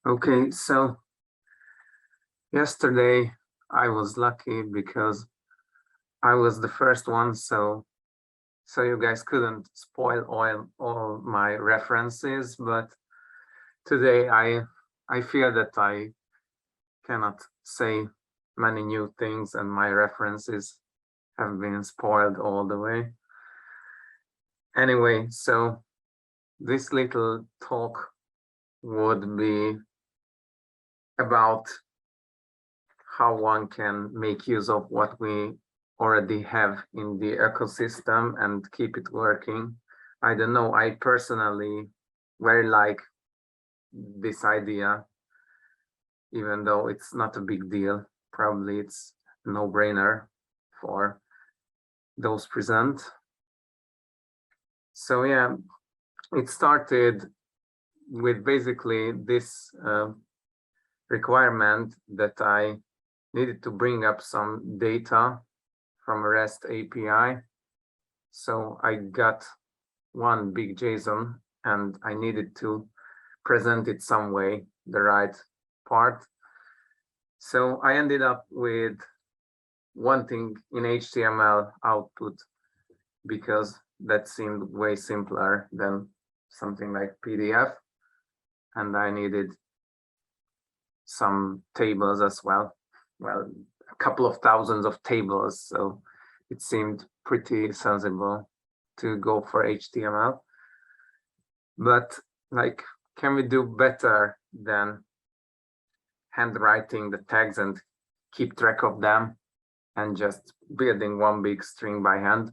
Okay, so yesterday I was lucky because I was the first one, so you guys couldn't spoil all my references, but today I fear that I cannot say many new things and my references have been spoiled all the way. Anyway, so this little talk would be about how one can make use of what we already have in the ecosystem and keep it working. I don't know, I personally very like this idea, even though it's not a big deal. Probably it's a no-brainer for those present. So yeah, it started with basically this requirement that I needed to bring up some data from a REST API. So I got one big JSON and I needed to present it some way, the right part. So I ended up with wanting in HTML output because that seemed way simpler than something like PDF. And I needed some tables as well. Well, a couple of thousands of tables. So it seemed pretty sensible to go for HTML. But like, can we do better than handwriting the tags and keep track of them and just building one big string by hand?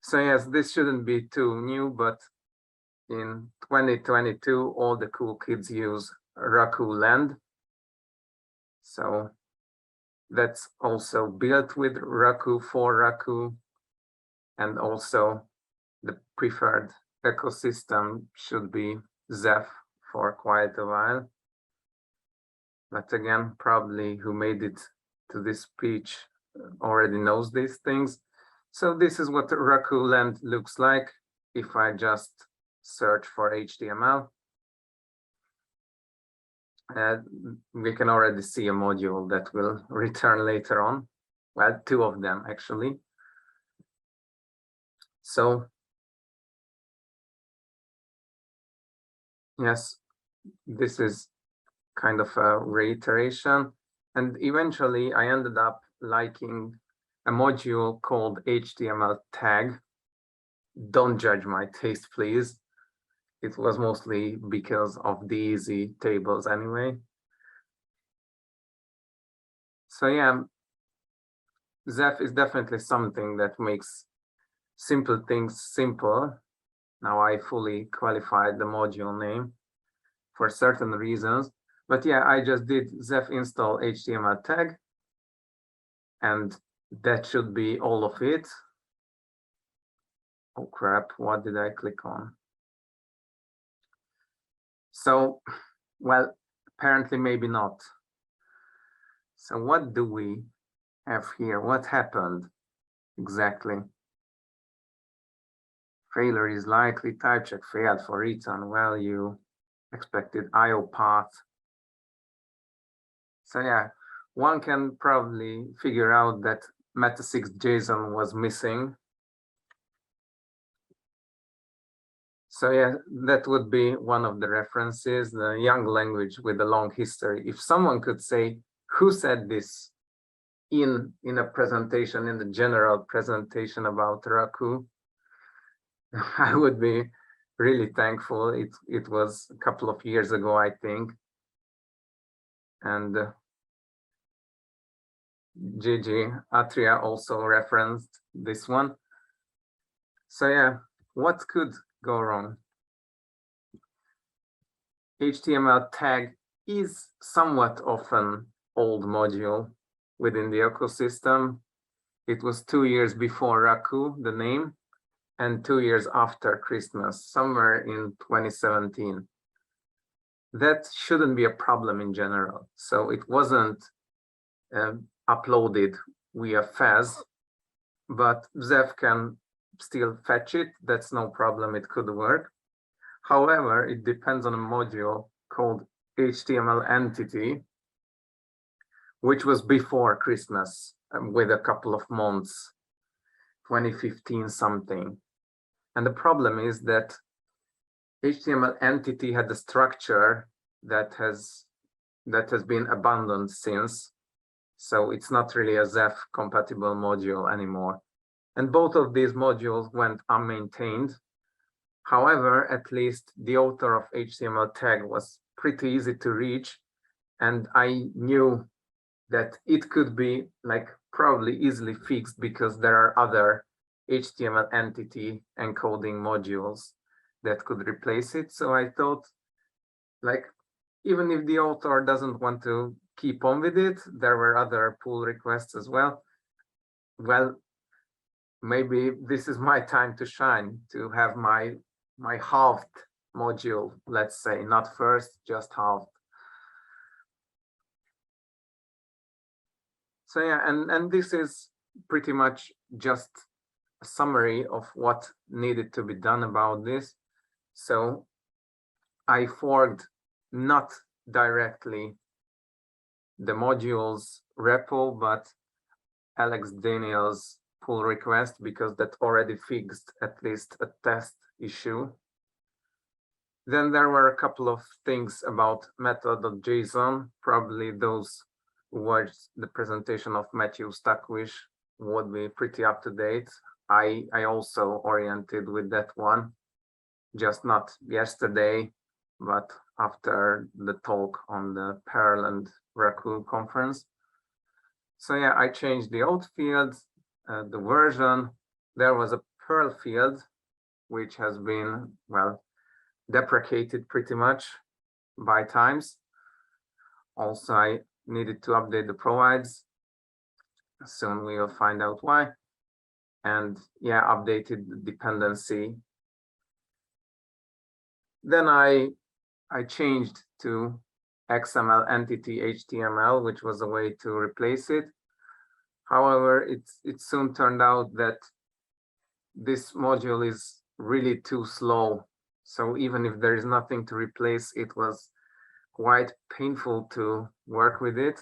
So yes, this shouldn't be too new, but in 2022, all the cool kids use Raku land. So that's also built with Raku for Raku, and also the preferred ecosystem should be Zeph for quite a while. But again, probably who made it to this speech already knows these things. So this is what Raku land looks like if I just search for HTML. We can already see a module that will return later on. Well, two of them actually. So yes, this is kind of a reiteration. And eventually I ended up liking a module called HTML tag. Don't judge my taste, please. It was mostly because of the easy tables anyway. So yeah, Zeph is definitely something that makes simple things simple. Now I fully qualified the module name for certain reasons. But yeah, I just did Zeph install HTML tag, and that should be all of it. Oh crap, what did I click on? So, well, apparently maybe not. So what do we have here? What happened exactly? Failure is likely, type check failed for return value, expected IO path. So yeah, one can probably figure out that Meta6 JSON was missing. So yeah, that would be one of the references, the young language with a long history. If someone could say, who said this in a presentation, in the general presentation about Raku, I would be really thankful. It was a couple of years ago, I think. And Gigi Atria also referenced this one. So yeah, what could go wrong? HTML tag is somewhat of an old module within the ecosystem. It was 2 years before Raku, the name, and 2 years after Christmas, somewhere in 2017. That shouldn't be a problem in general. So it wasn't uploaded via Faz, but Zeph can still fetch it. That's no problem, it could work. However, it depends on a module called HTML entity, which was before Christmas, with a couple of months, 2015 something. And the problem is that HTML entity had a structure that has been abandoned since. So it's not really a Zeph compatible module anymore. And both of these modules went unmaintained. However, at least the author of HTML tag was pretty easy to reach. And I knew that it could be like probably easily fixed because there are other HTML entity encoding modules that could replace it. So I thought, like, even if the author doesn't want to keep on with it, there were other pull requests as well. Well, maybe this is my time to shine, to have my halved module, let's say, not first, just halved. So yeah, and this is pretty much just a summary of what needed to be done about this. So I forked not directly the modules repo, but Alex Daniels pull request, because that already fixed at least a test issue. Then there were a couple of things about method.json. Probably those who watched the presentation of Matthew Stuckwish would be pretty up to date. I also oriented with that one, just not yesterday, but after the talk on the Perl and Raku Conference. So yeah, I changed the auth field, the version. There was a Perl field, which has been, well, deprecated pretty much by times. Also, I needed to update the provides. Soon we will find out why. And yeah, updated the dependency. Then I changed to XML entity HTML, which was a way to replace it. However, it soon turned out that this module is really too slow. So even if there is nothing to replace, it was quite painful to work with it.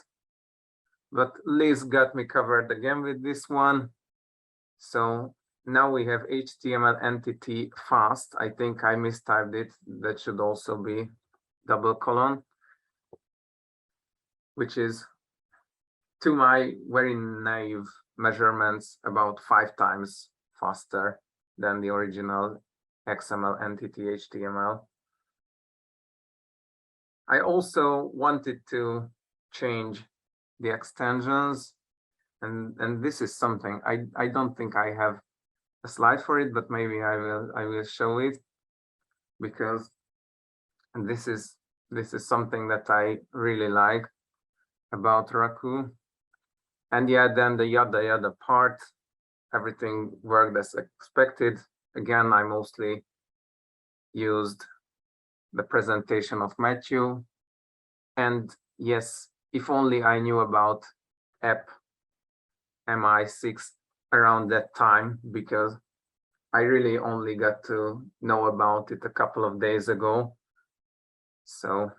But Liz got me covered again with this one. So now we have HTML entity fast. I think I mistyped it. That should also be double colon, which is, to my very naive measurements, about 5 times faster than the original XML entity HTML. I also wanted to change the extensions, and this is something I don't think I have a slide for it, but maybe I will show it, because this is something that I really like about Raku. And yeah, then the yada part, everything worked as expected. Again, I mostly used the presentation of Matthew. And yes, if only I knew about app MI6 around that time, because I really only got to know about it a couple of days ago. So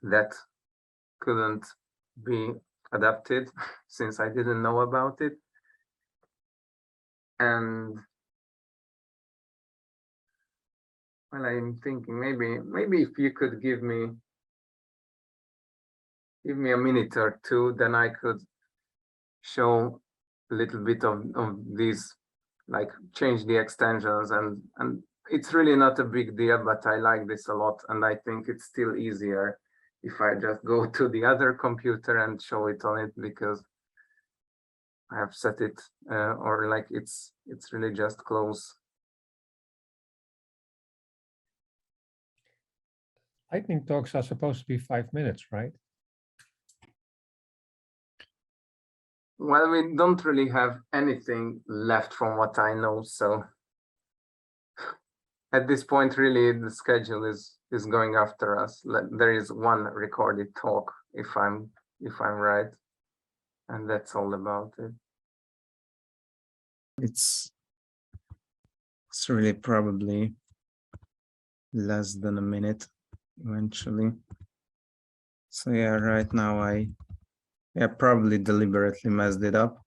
that couldn't be adapted since I didn't know about it. And well, I'm thinking maybe if you could give me a minute or two, then I could show a little bit of these, like change the extensions, and it's really not a big deal, but I like this a lot, and I think it's still easier if I just go to the other computer and show it on it, because I have set it or like it's really just close. Lightning talks are supposed to be 5 minutes, right? Well, we don't really have anything left from what I know, so at this point, really, the schedule is going after us. There is one recorded talk, if I'm right, and that's all about it. It's really probably less than a minute eventually. So yeah, right now I probably deliberately messed it up.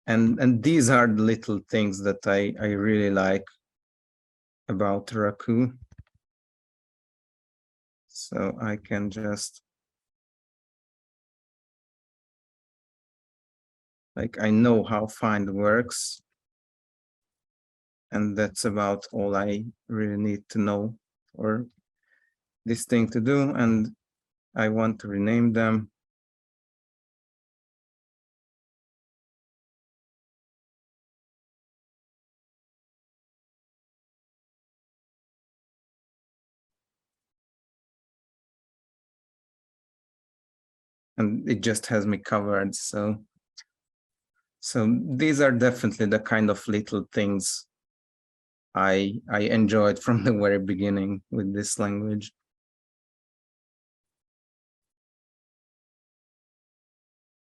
And these are the little things that I really like about Raku. So I can just, like, I know how find works. And that's about all I really need to know for this thing to do. And I want to rename them. And it just has me covered. So these are definitely the kind of little things I enjoyed from the very beginning with this language.